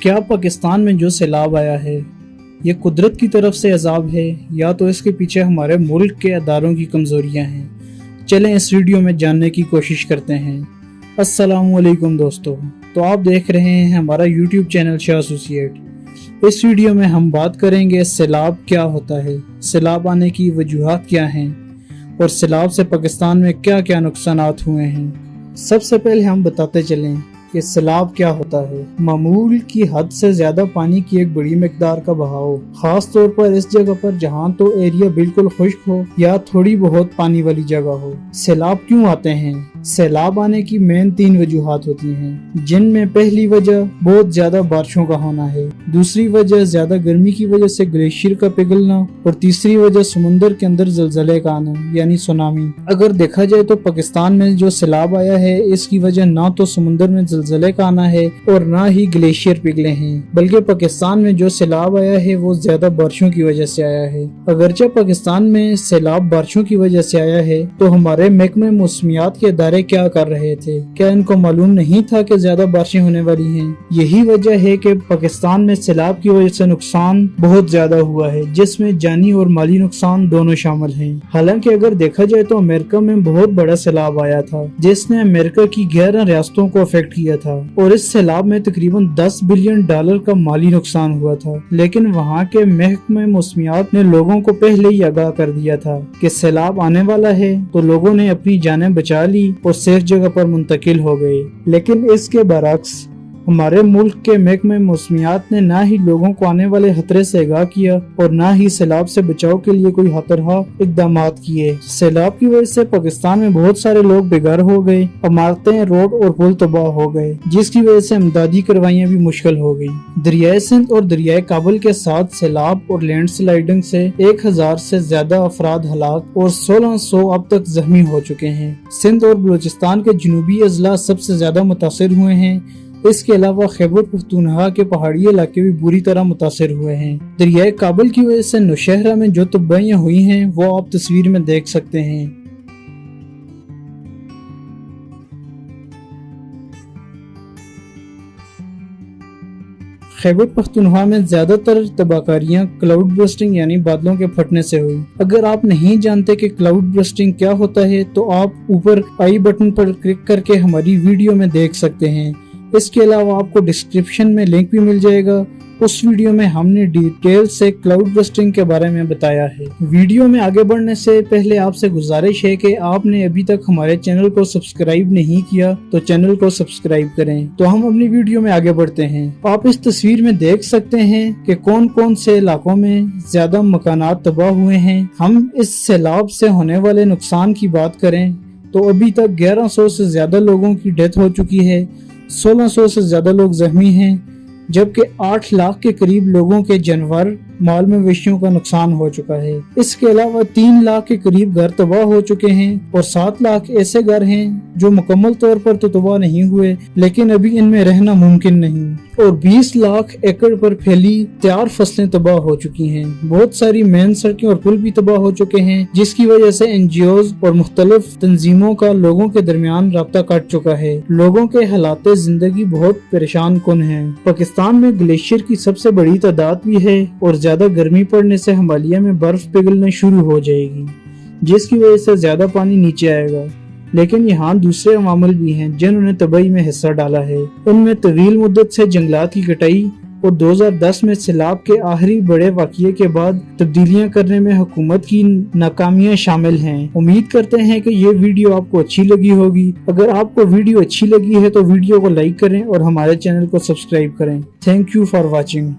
کیا پاکستان میں جو سیلاب آیا ہے یہ قدرت کی طرف سے عذاب ہے یا تو اس کے پیچھے ہمارے ملک کے اداروں کی کمزوریاں ہیں؟ چلیں اس ویڈیو میں جاننے کی کوشش کرتے ہیں۔ السلام علیکم دوستو، تو آپ دیکھ رہے ہیں ہمارا یوٹیوب چینل شاہ ایسوسییٹ۔ اس ویڈیو میں ہم بات کریں گے سیلاب کیا ہوتا ہے، سیلاب آنے کی وجوہات کیا ہیں اور سیلاب سے پاکستان میں کیا کیا نقصانات ہوئے ہیں۔ سب سے پہلے ہم بتاتے چلیں کہ سیلاب کیا ہوتا ہے۔ معمول کی حد سے زیادہ پانی کی ایک بڑی مقدار کا بہاؤ، خاص طور پر اس جگہ پر جہاں تو ایریا بالکل خشک ہو یا تھوڑی بہت پانی والی جگہ ہو۔ سیلاب کیوں آتے ہیں؟ سیلاب آنے کی مین 3 وجوہات ہوتی ہیں، جن میں پہلی وجہ بہت زیادہ بارشوں کا ہونا ہے، دوسری وجہ زیادہ گرمی کی وجہ سے گلیشیئر کا پگھلنا اور تیسری وجہ سمندر کے اندر زلزلے کا آنا یعنی سونامی۔ اگر دیکھا جائے تو پاکستان میں جو سیلاب آیا ہے اس کی وجہ نہ تو سمندر میں زلزلے کا آنا ہے اور نہ ہی گلیشیئر پگھلے ہیں، بلکہ پاکستان میں جو سیلاب آیا ہے وہ زیادہ بارشوں کی وجہ سے آیا ہے۔ اگرچہ پاکستان میں سیلاب بارشوں کی وجہ سے آیا ہے تو ہمارے محکمہ موسمیات کے ادارے کیا کر رہے تھے؟ کیا ان کو معلوم نہیں تھا کہ زیادہ بارشیں ہونے والی ہیں؟ یہی وجہ ہے کہ پاکستان میں سیلاب کی وجہ سے نقصان بہت زیادہ ہوا ہے، جس میں جانی اور مالی نقصان دونوں شامل ہیں۔ حالانکہ اگر دیکھا جائے تو امریکہ میں بہت بڑا سیلاب آیا تھا جس نے امریکہ کی 11 ریاستوں کو افیکٹ کیا تھا اور اس سیلاب میں تقریباً $10 بلین کا مالی نقصان ہوا تھا، لیکن وہاں کے محکمہ موسمیات نے لوگوں کو پہلے ہی آگاہ کر دیا تھا کہ سیلاب آنے والا ہے، تو لوگوں نے اپنی جانیں بچا لی اور سیف جگہ پر منتقل ہو گئے۔ لیکن اس کے برعکس ہمارے ملک کے محکمہ موسمیات نے نہ ہی لوگوں کو آنے والے خطرے سے آگاہ کیا اور نہ ہی سیلاب سے بچاؤ کے لیے کوئی ہتھرہا اقدامات کیے۔ سیلاب کی وجہ سے پاکستان میں بہت سارے لوگ بے گھر ہو گئے، عمارتیں، روڈ اور پل تباہ ہو گئے، جس کی وجہ سے امدادی کاروائیاں بھی مشکل ہو گئی۔ دریائے سندھ اور دریائے کابل کے ساتھ سیلاب اور لینڈ سلائیڈنگ سے 1000 سے زیادہ افراد ہلاک اور 1600 اب تک زخمی ہو چکے ہیں۔ سندھ اور بلوچستان کے جنوبی اضلاع سب سے زیادہ متاثر ہوئے ہیں۔ اس کے علاوہ خیبر پختونخوا کے پہاڑی علاقے بھی بری طرح متاثر ہوئے ہیں۔ دریائے کابل کی وجہ سے نوشہرہ میں جو تباہیاں ہوئی ہیں وہ آپ تصویر میں دیکھ سکتے ہیں۔ خیبر پختونخوا میں زیادہ تر تباہ کاریاں کلاؤڈ برسٹنگ یعنی بادلوں کے پھٹنے سے ہوئی۔ اگر آپ نہیں جانتے کہ کلاؤڈ برسٹنگ کیا ہوتا ہے تو آپ اوپر آئی بٹن پر کلک کر کے ہماری ویڈیو میں دیکھ سکتے ہیں۔ اس کے علاوہ آپ کو ڈسکرپشن میں لنک بھی مل جائے گا، اس ویڈیو میں ہم نے ڈیٹیل سے کلاؤڈ برسٹنگ کے بارے میں بتایا ہے۔ ویڈیو میں آگے بڑھنے سے پہلے آپ سے گزارش ہے کہ آپ نے ابھی تک ہمارے چینل کو سبسکرائب نہیں کیا تو چینل کو سبسکرائب کریں۔ تو ہم اپنی ویڈیو میں آگے بڑھتے ہیں۔ آپ اس تصویر میں دیکھ سکتے ہیں کہ کون کون سے علاقوں میں زیادہ مکانات تباہ ہوئے ہیں۔ ہم اس سیلاب سے ہونے والے نقصان کی بات کریں تو ابھی تک 1100 سے زیادہ لوگوں کی ڈیتھ ہو چکی ہے، 1600 سے زیادہ لوگ زخمی ہیں، جبکہ 8 لاکھ کے قریب لوگوں کے جانور، مال مویشیوں کا نقصان ہو چکا ہے۔ اس کے علاوہ 3 لاکھ کے قریب گھر تباہ ہو چکے ہیں اور 7 لاکھ ایسے گھر ہیں جو مکمل طور پر تو تباہ نہیں ہوئے لیکن ابھی ان میں رہنا ممکن نہیں، اور 20 لاکھ ایکڑ پر پھیلی تیار فصلیں تباہ ہو چکی ہیں۔ بہت ساری مین سڑکیں اور پل بھی تباہ ہو چکے ہیں، جس کی وجہ سے NGOs اور مختلف تنظیموں کا لوگوں کے درمیان رابطہ کٹ چکا ہے۔ لوگوں کے حالات زندگی بہت پریشان کن ہیں۔ پاکستان میں گلیشیئر کی سب سے بڑی تعداد بھی ہے اور زیادہ گرمی پڑنے سے ہمالیہ میں برف پگھلنا شروع ہو جائے گی، جس کی وجہ سے زیادہ پانی نیچے آئے گا۔ لیکن یہاں دوسرے عوامل بھی ہیں جنہوں نے تباہی میں حصہ ڈالا ہے۔ ان میں طویل مدت سے جنگلات کی کٹائی اور 2010 میں سیلاب کے آخری بڑے واقعے کے بعد تبدیلیاں کرنے میں حکومت کی ناکامیاں شامل ہیں۔ امید کرتے ہیں کہ یہ ویڈیو آپ کو اچھی لگی ہوگی۔ اگر آپ کو ویڈیو اچھی لگی ہے تو ویڈیو کو لائک کریں اور ہمارے چینل کو سبسکرائب کریں۔ Thank you for watching.